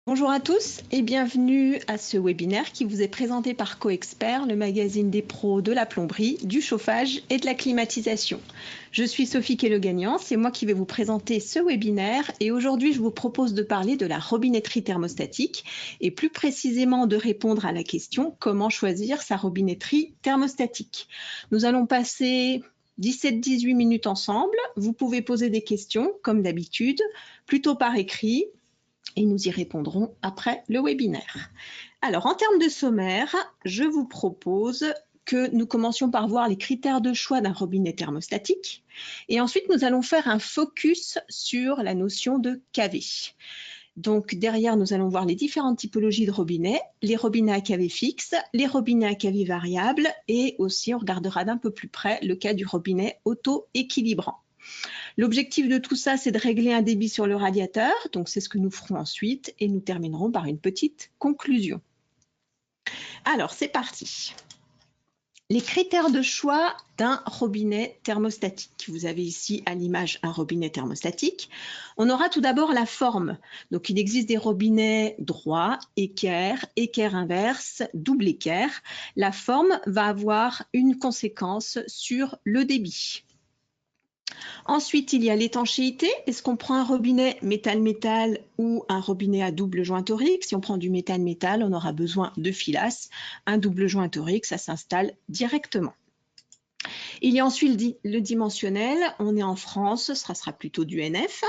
Bonjour à tous et bienvenue à ce webinaire qui vous est présenté par CoExpert, le magazine des pros de la plomberie, du chauffage et de la climatisation. Je suis Sophie Kelogagnant, c'est moi qui vais vous présenter ce webinaire et aujourd'hui je vous propose de parler de la robinetterie thermostatique et plus précisément de répondre à la question comment choisir sa robinetterie thermostatique. Nous allons passer 17-18 minutes ensemble. Vous pouvez poser des questions comme d'habitude, plutôt par écrit. Et nous y répondrons après le webinaire. Alors, en termes de sommaire, je vous propose que nous commencions par voir les critères de choix d'un robinet thermostatique. Et ensuite, nous allons faire un focus sur la notion de KV. Donc, derrière, nous allons voir les différentes typologies de robinets, les robinets à KV fixe, les robinets à KV variable, et aussi, on regardera d'un peu plus près le cas du robinet auto-équilibrant. L'objectif de tout ça, c'est de régler un débit sur le radiateur, donc c'est ce que nous ferons ensuite, et nous terminerons par une petite conclusion. Alors, c'est parti. Les critères de choix d'un robinet thermostatique. Vous avez ici à l'image un robinet thermostatique. On aura tout d'abord la forme. Donc, il existe des robinets droits, équerre, équerre inverse, double équerre. La forme va avoir une conséquence sur le débit. Ensuite, il y a l'étanchéité. Est-ce qu'on prend un robinet métal-métal ou un robinet à double joint torique? Si on prend du métal-métal, on aura besoin de filasse. Un double joint torique, ça s'installe directement. Il y a ensuite le dimensionnel. On est en France, ce sera plutôt du NF.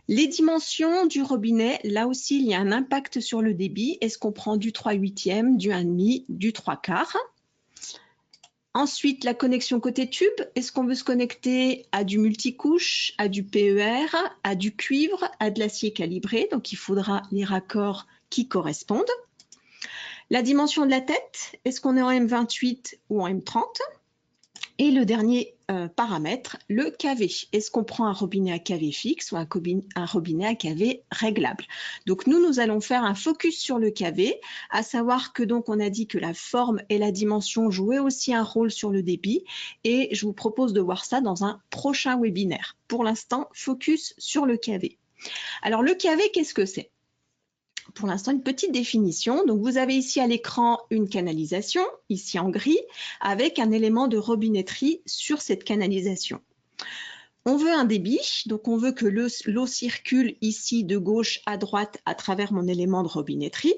Les dimensions du robinet, là aussi, il y a un impact sur le débit. Est-ce qu'on prend du 3/8e, du 1,5, du 3/4? Ensuite, la connexion côté tube. Est-ce qu'on veut se connecter à du multicouche, à du PER, à du cuivre, à de l'acier calibré? Donc, il faudra les raccords qui correspondent. La dimension de la tête. Est-ce qu'on est en M28 ou en M30? Et le dernier paramètre, le KV. Est-ce qu'on prend un robinet à KV fixe ou un robinet à KV réglable? Donc nous allons faire un focus sur le KV, à savoir que donc on a dit que la forme et la dimension jouaient aussi un rôle sur le débit et je vous propose de voir ça dans un prochain webinaire. Pour l'instant, focus sur le KV. Alors le KV, qu'est-ce que c'est? Pour l'instant, une petite définition. Donc, vous avez ici à l'écran une canalisation, ici en gris, avec un élément de robinetterie sur cette canalisation. On veut un débit, donc on veut que l'eau circule ici de gauche à droite à travers mon élément de robinetterie.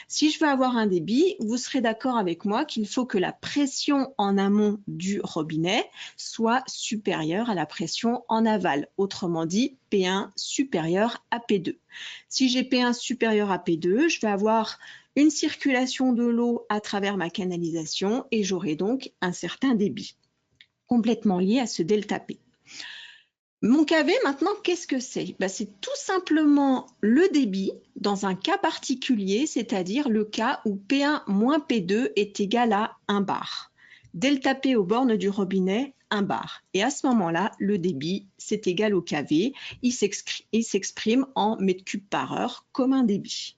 Si je veux avoir un débit, vous serez d'accord avec moi qu'il faut que la pression en amont du robinet soit supérieure à la pression en aval. Autrement dit, P1 supérieur à P2. Si j'ai P1 supérieur à P2, je vais avoir une circulation de l'eau à travers ma canalisation et j'aurai donc un certain débit, complètement lié à ce delta P. Mon KV, maintenant, qu'est-ce que c'est? C'est tout simplement le débit dans un cas particulier, c'est-à-dire le cas où P1 moins P2 est égal à 1 bar. Delta P aux bornes du robinet, 1 bar. Et à ce moment-là, le débit, c'est égal au KV. Il s'exprime en mètres cubes par heure comme un débit.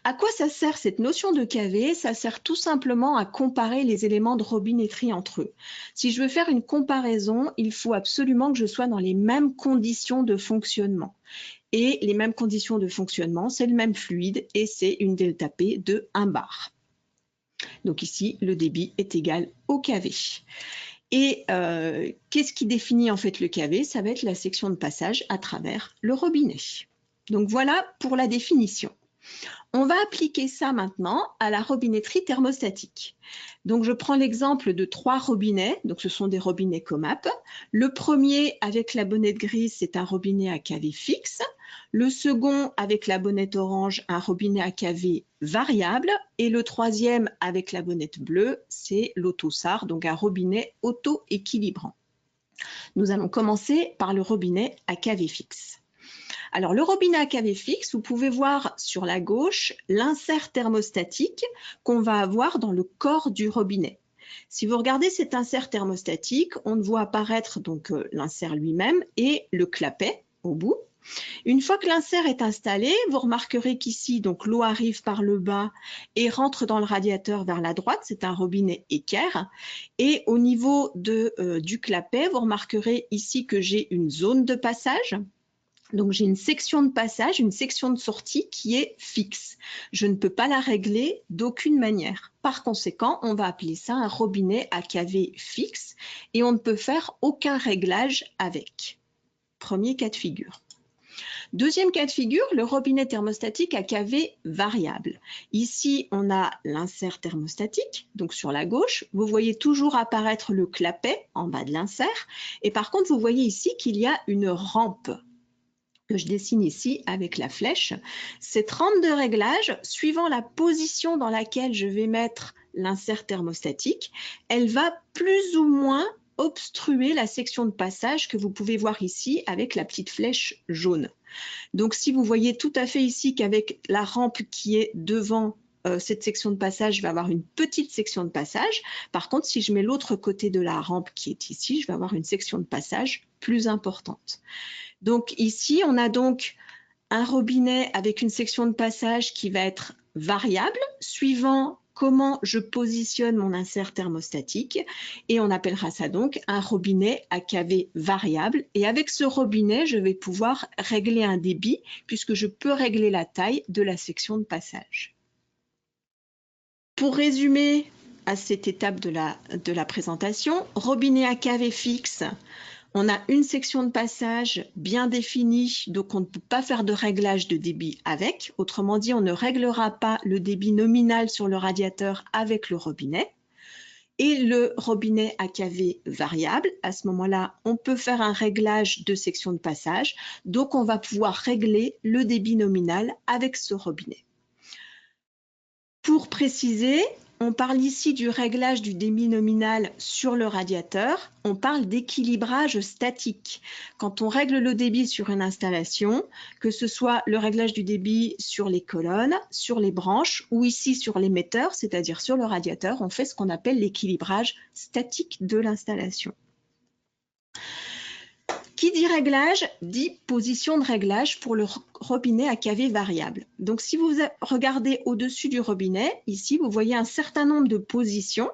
À quoi ça sert cette notion de KV? Ça sert tout simplement à comparer les éléments de robinetterie entre eux. Si je veux faire une comparaison, il faut absolument que je sois dans les mêmes conditions de fonctionnement. Et les mêmes conditions de fonctionnement, c'est le même fluide et c'est une delta P de 1 bar. Donc ici, le débit est égal au KV. Et qu'est-ce qui définit en fait le KV? Ça va être la section de passage à travers le robinet. Donc voilà pour la définition. On va appliquer ça maintenant à la robinetterie thermostatique. Donc, je prends l'exemple de 3 robinets. Donc, ce sont des robinets COMAP. Le premier, avec la bonnette grise, c'est un robinet à KV fixe. Le second, avec la bonnette orange, un robinet à KV variable. Et le troisième, avec la bonnette bleue, c'est l'autosar, donc un robinet auto-équilibrant. Nous allons commencer par le robinet à KV fixe. Alors, le robinet à KV fixe, vous pouvez voir sur la gauche l'insert thermostatique qu'on va avoir dans le corps du robinet. Si vous regardez cet insert thermostatique, on voit apparaître donc l'insert lui-même et le clapet au bout. Une fois que l'insert est installé, vous remarquerez qu'ici, donc l'eau arrive par le bas et rentre dans le radiateur vers la droite. C'est un robinet équerre. Et au niveau du clapet, vous remarquerez ici que j'ai une zone de passage. Donc, j'ai une section de passage, une section de sortie qui est fixe. Je ne peux pas la régler d'aucune manière. Par conséquent, on va appeler ça un robinet à cavée fixe et on ne peut faire aucun réglage avec. Premier cas de figure. Deuxième cas de figure, le robinet thermostatique à cavée variable. Ici, on a l'insert thermostatique, donc sur la gauche. Vous voyez toujours apparaître le clapet en bas de l'insert. Et par contre, vous voyez ici qu'il y a une rampe que je dessine ici avec la flèche. Cette rampe de réglage, suivant la position dans laquelle je vais mettre l'insert thermostatique, elle va plus ou moins obstruer la section de passage que vous pouvez voir ici avec la petite flèche jaune. Donc, si vous voyez tout à fait ici qu'avec la rampe qui est devant cette section de passage, je vais avoir une petite section de passage. Par contre, si je mets l'autre côté de la rampe qui est ici, je vais avoir une section de passage plus importante. Donc ici, on a donc un robinet avec une section de passage qui va être variable suivant comment je positionne mon insert thermostatique et on appellera ça donc un robinet à cavée variable. Et avec ce robinet, je vais pouvoir régler un débit puisque je peux régler la taille de la section de passage. Pour résumer à cette étape de la présentation, robinet à cavée fixe. On a une section de passage bien définie, donc on ne peut pas faire de réglage de débit avec. Autrement dit, on ne réglera pas le débit nominal sur le radiateur avec le robinet. Et le robinet à cavée variable, à ce moment-là, on peut faire un réglage de section de passage. Donc, on va pouvoir régler le débit nominal avec ce robinet. Pour préciser, on parle ici du réglage du débit nominal sur le radiateur. On parle d'équilibrage statique. Quand on règle le débit sur une installation, que ce soit le réglage du débit sur les colonnes, sur les branches ou ici sur l'émetteur, c'est-à-dire sur le radiateur, on fait ce qu'on appelle l'équilibrage statique de l'installation. Qui dit réglage, dit position de réglage pour le robinet à cavée variable. Donc, si vous regardez au-dessus du robinet, ici, vous voyez un certain nombre de positions.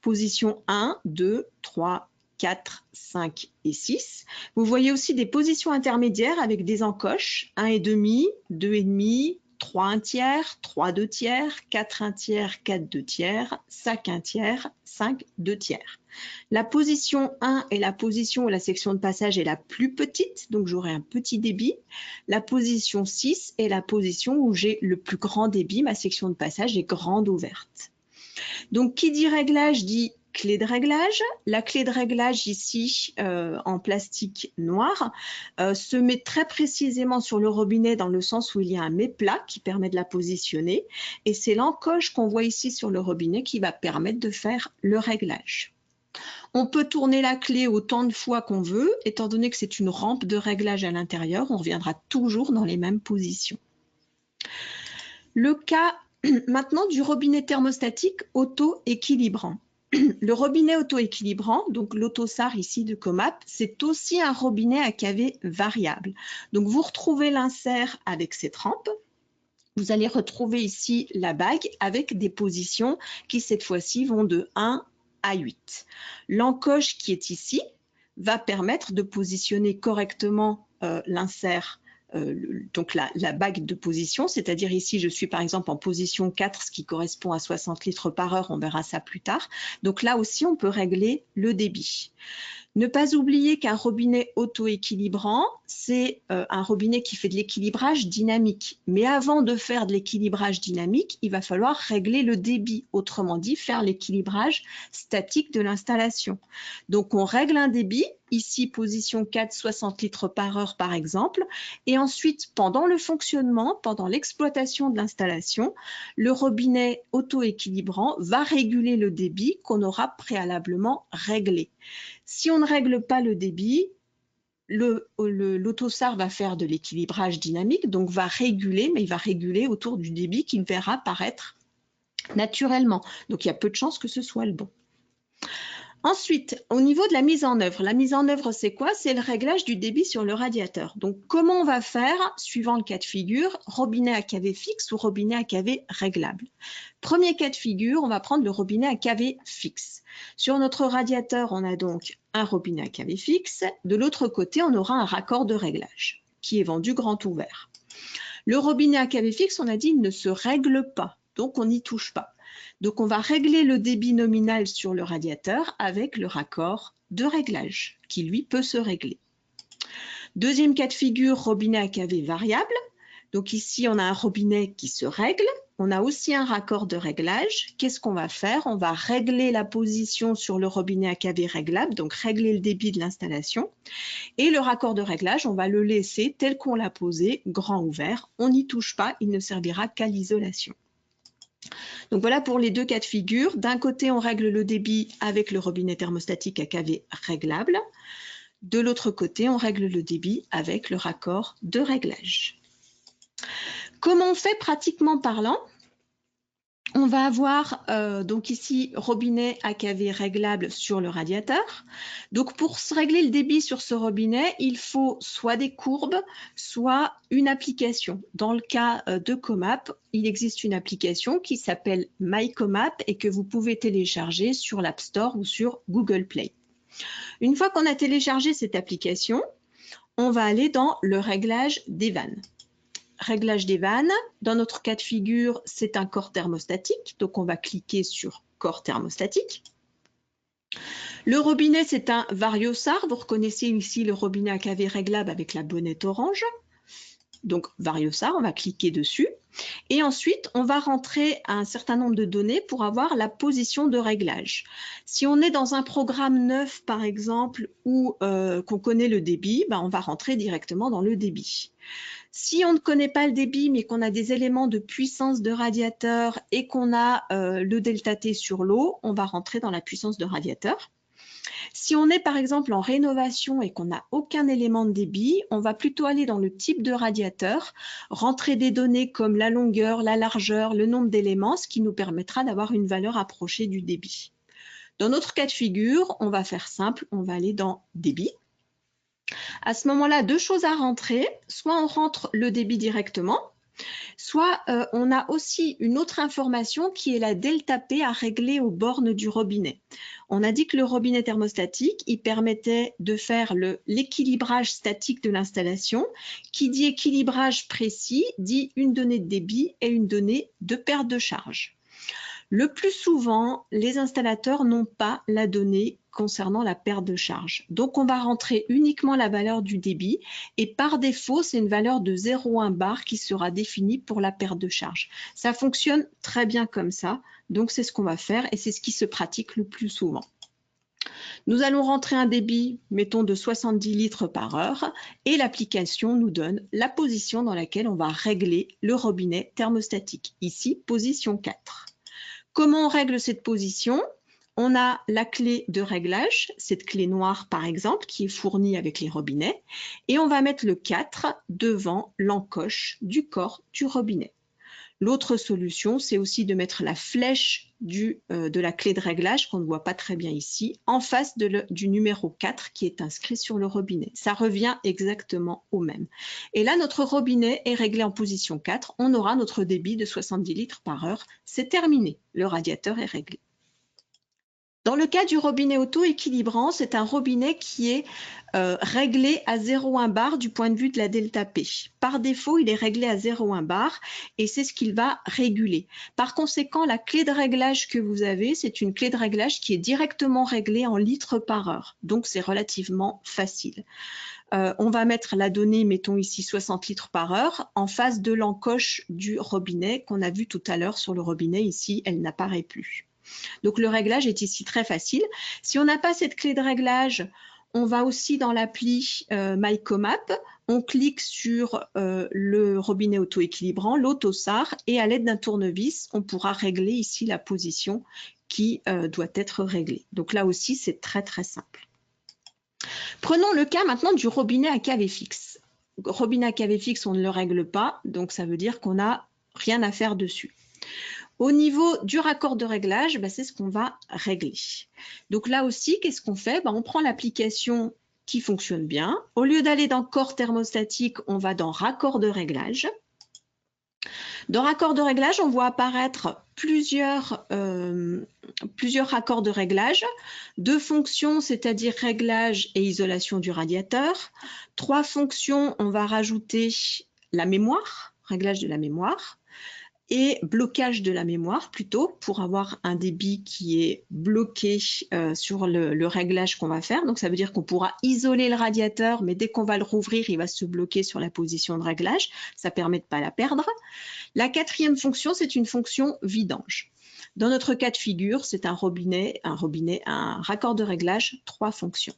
Position 1, 2, 3, 4, 5 et 6. Vous voyez aussi des positions intermédiaires avec des encoches, 1,5, 2,5, 3 1 tiers, 3 2 tiers, 4 1 tiers, 4 2 tiers, 5 1 tiers, 5 2 tiers. La position 1 est la position où la section de passage est la plus petite, donc j'aurai un petit débit. La position 6 est la position où j'ai le plus grand débit, ma section de passage est grande ouverte. Donc, qui dit réglage dit clé de réglage. La clé de réglage ici en plastique noir se met très précisément sur le robinet dans le sens où il y a un méplat qui permet de la positionner et c'est l'encoche qu'on voit ici sur le robinet qui va permettre de faire le réglage. On peut tourner la clé autant de fois qu'on veut, étant donné que c'est une rampe de réglage à l'intérieur, on reviendra toujours dans les mêmes positions. Le cas maintenant du robinet thermostatique auto-équilibrant. Le robinet auto-équilibrant, donc l'autosar ici de Comap, c'est aussi un robinet à cavée variable. Donc vous retrouvez l'insert avec cette rampe. Vous allez retrouver ici la bague avec des positions qui cette fois-ci vont de 1 à 8. L'encoche qui est ici va permettre de positionner correctement l'insert, donc la bague de position, c'est-à-dire ici je suis par exemple en position 4, ce qui correspond à 60 litres par heure, on verra ça plus tard. Donc là aussi on peut régler le débit. Ne pas oublier qu'un robinet auto-équilibrant, c'est un robinet qui fait de l'équilibrage dynamique. Mais avant de faire de l'équilibrage dynamique, il va falloir régler le débit, autrement dit, faire l'équilibrage statique de l'installation. Donc, on règle un débit, ici position 4, 60 litres par heure par exemple, et ensuite, pendant le fonctionnement, pendant l'exploitation de l'installation, le robinet auto-équilibrant va réguler le débit qu'on aura préalablement réglé. Si on ne règle pas le débit, l'autosar va faire de l'équilibrage dynamique, donc va réguler, mais il va réguler autour du débit qu'il verra apparaître naturellement. Donc il y a peu de chances que ce soit le bon. Ensuite, au niveau de la mise en œuvre, c'est quoi? C'est le réglage du débit sur le radiateur. Donc, comment on va faire, suivant le cas de figure, robinet à cavée fixe ou robinet à cavée réglable? Premier cas de figure, on va prendre le robinet à cavée fixe. Sur notre radiateur, on a donc un robinet à cavée fixe. De l'autre côté, on aura un raccord de réglage. qui est vendu grand ouvert. Le robinet à cave fixe, on a dit, il ne se règle pas, donc on n'y touche pas. Donc on va régler le débit nominal sur le radiateur avec le raccord de réglage, qui lui peut se régler. Deuxième cas de figure, robinet à cave variable. Donc ici, on a un robinet qui se règle. On a aussi un raccord de réglage. Qu'est-ce qu'on va faire? On va régler la position sur le robinet à cave réglable, donc régler le débit de l'installation. Et le raccord de réglage, on va le laisser tel qu'on l'a posé, grand ouvert. On n'y touche pas, il ne servira qu'à l'isolation. Donc voilà pour les deux cas de figure. D'un côté, on règle le débit avec le robinet thermostatique à cave réglable. De l'autre côté, on règle le débit avec le raccord de réglage. Comment on fait pratiquement parlant? On va avoir donc ici robinet à cave réglable sur le radiateur. Donc pour régler le débit sur ce robinet, il faut soit des courbes, soit une application. Dans le cas de Comap, il existe une application qui s'appelle MyComap et que vous pouvez télécharger sur l'App Store ou sur Google Play. Une fois qu'on a téléchargé cette application, on va aller dans le réglage des vannes. Réglage des vannes, dans notre cas de figure, c'est un corps thermostatique, donc on va cliquer sur corps thermostatique. Le robinet, c'est un Variosar, vous reconnaissez ici le robinet à cave réglable avec la bonnette orange. Donc Variosar, on va cliquer dessus. Et ensuite, on va rentrer un certain nombre de données pour avoir la position de réglage. Si on est dans un programme neuf, par exemple, ou qu'on connaît le débit, on va rentrer directement dans le débit. Si on ne connaît pas le débit, mais qu'on a des éléments de puissance de radiateur et qu'on a le delta T sur l'eau, on va rentrer dans la puissance de radiateur. Si on est par exemple en rénovation et qu'on n'a aucun élément de débit, on va plutôt aller dans le type de radiateur, rentrer des données comme la longueur, la largeur, le nombre d'éléments, ce qui nous permettra d'avoir une valeur approchée du débit. Dans notre cas de figure, on va faire simple, on va aller dans débit. À ce moment-là, deux choses à rentrer, soit on rentre le débit directement, soit on a aussi une autre information qui est la delta P à régler aux bornes du robinet. On a dit que le robinet thermostatique, il permettait de faire l'équilibrage statique de l'installation. Qui dit équilibrage précis, dit une donnée de débit et une donnée de perte de charge. Le plus souvent, les installateurs n'ont pas la donnée concernant la perte de charge. Donc, on va rentrer uniquement la valeur du débit et par défaut, c'est une valeur de 0,1 bar qui sera définie pour la perte de charge. Ça fonctionne très bien comme ça, donc c'est ce qu'on va faire et c'est ce qui se pratique le plus souvent. Nous allons rentrer un débit, mettons, de 70 litres par heure et l'application nous donne la position dans laquelle on va régler le robinet thermostatique. Ici, position 4. Comment on règle cette position? On a la clé de réglage, cette clé noire par exemple, qui est fournie avec les robinets, et on va mettre le 4 devant l'encoche du corps du robinet. L'autre solution, c'est aussi de mettre la flèche de la clé de réglage, qu'on ne voit pas très bien ici, en face du numéro 4 qui est inscrit sur le robinet. Ça revient exactement au même. Et là, notre robinet est réglé en position 4. On aura notre débit de 70 litres par heure. C'est terminé. Le radiateur est réglé. Dans le cas du robinet auto-équilibrant, c'est un robinet qui est réglé à 0,1 bar du point de vue de la delta P. Par défaut, il est réglé à 0,1 bar et c'est ce qu'il va réguler. Par conséquent, la clé de réglage que vous avez, c'est une clé de réglage qui est directement réglée en litres par heure. Donc, c'est relativement facile. On va mettre la donnée, mettons ici 60 litres par heure, en face de l'encoche du robinet qu'on a vu tout à l'heure sur le robinet. Ici, elle n'apparaît plus. Donc, le réglage est ici très facile. Si on n'a pas cette clé de réglage, on va aussi dans l'appli MyComap, on clique sur le robinet auto-équilibrant, l'autosar, et à l'aide d'un tournevis, on pourra régler ici la position qui doit être réglée. Donc là aussi, c'est très très simple. Prenons le cas maintenant du robinet à cave fixe. Robinet à cave fixe, on ne le règle pas, donc ça veut dire qu'on n'a rien à faire dessus. Au niveau du raccord de réglage, c'est ce qu'on va régler. Donc là aussi, qu'est-ce qu'on fait? On prend l'application qui fonctionne bien. Au lieu d'aller dans corps thermostatique, on va dans raccord de réglage. Dans raccord de réglage, on voit apparaître plusieurs raccords de réglage, 2 fonctions, c'est-à-dire réglage et isolation du radiateur, 3 fonctions, on va rajouter la mémoire, réglage de la mémoire, et blocage de la mémoire plutôt, pour avoir un débit qui est bloqué sur le réglage qu'on va faire. Donc ça veut dire qu'on pourra isoler le radiateur, mais dès qu'on va le rouvrir, il va se bloquer sur la position de réglage. Ça permet de ne pas la perdre. La 4e fonction, c'est une fonction vidange. Dans notre cas de figure, c'est un raccord de réglage, 3 fonctions.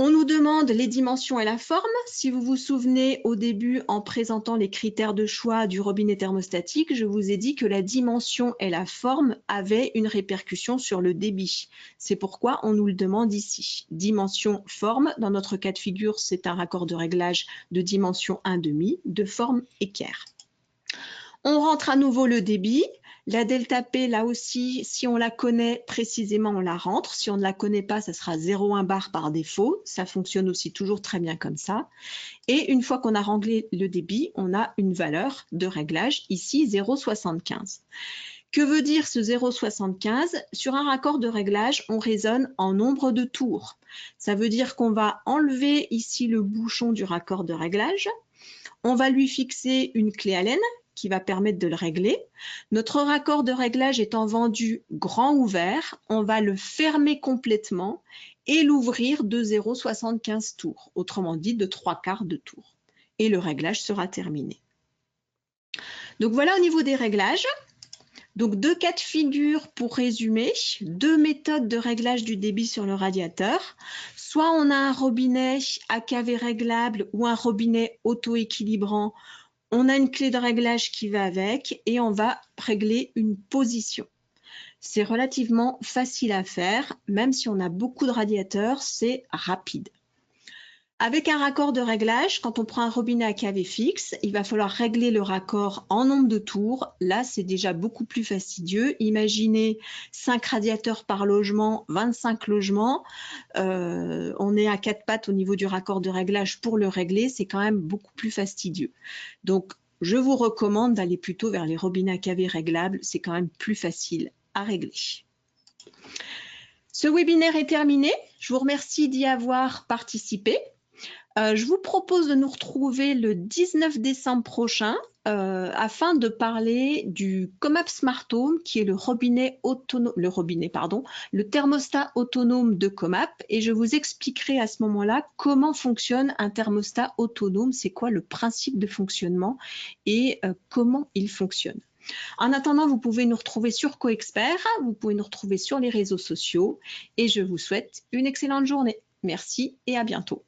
On nous demande les dimensions et la forme. Si vous vous souvenez au début, en présentant les critères de choix du robinet thermostatique, je vous ai dit que la dimension et la forme avaient une répercussion sur le débit. C'est pourquoi on nous le demande ici. Dimension, forme. Dans notre cas de figure, c'est un raccord de réglage de dimension 1,5, de forme équerre. On rentre à nouveau le débit. La delta P, là aussi, si on la connaît précisément, on la rentre. Si on ne la connaît pas, ça sera 0,1 bar par défaut. Ça fonctionne aussi toujours très bien comme ça. Et une fois qu'on a réglé le débit, on a une valeur de réglage, ici 0,75. Que veut dire ce 0,75? Sur un raccord de réglage, on raisonne en nombre de tours. Ça veut dire qu'on va enlever ici le bouchon du raccord de réglage. On va lui fixer une clé Allen qui va permettre de le régler. Notre raccord de réglage étant vendu grand ouvert, on va le fermer complètement et l'ouvrir de 0,75 tours, autrement dit de 3/4 de tour. Et le réglage sera terminé. Donc voilà au niveau des réglages. Donc 2 cas de figure pour résumer, 2 méthodes de réglage du débit sur le radiateur. Soit on a un robinet à cavée réglable ou un robinet auto-équilibrant. On a une clé de réglage qui va avec et on va régler une position. C'est relativement facile à faire, même si on a beaucoup de radiateurs, c'est rapide. Avec un raccord de réglage, quand on prend un robinet à cavée fixe, il va falloir régler le raccord en nombre de tours. Là, c'est déjà beaucoup plus fastidieux. Imaginez 5 radiateurs par logement, 25 logements. On est à 4 pattes au niveau du raccord de réglage pour le régler. C'est quand même beaucoup plus fastidieux. Donc, je vous recommande d'aller plutôt vers les robinets à cavée réglables. C'est quand même plus facile à régler. Ce webinaire est terminé. Je vous remercie d'y avoir participé. Je vous propose de nous retrouver le 19 décembre prochain afin de parler du Comap Smart Home, qui est le thermostat autonome de Comap, et je vous expliquerai à ce moment-là comment fonctionne un thermostat autonome, c'est quoi le principe de fonctionnement et comment il fonctionne. En attendant, vous pouvez nous retrouver sur CoExpert, vous pouvez nous retrouver sur les réseaux sociaux et je vous souhaite une excellente journée. Merci et à bientôt.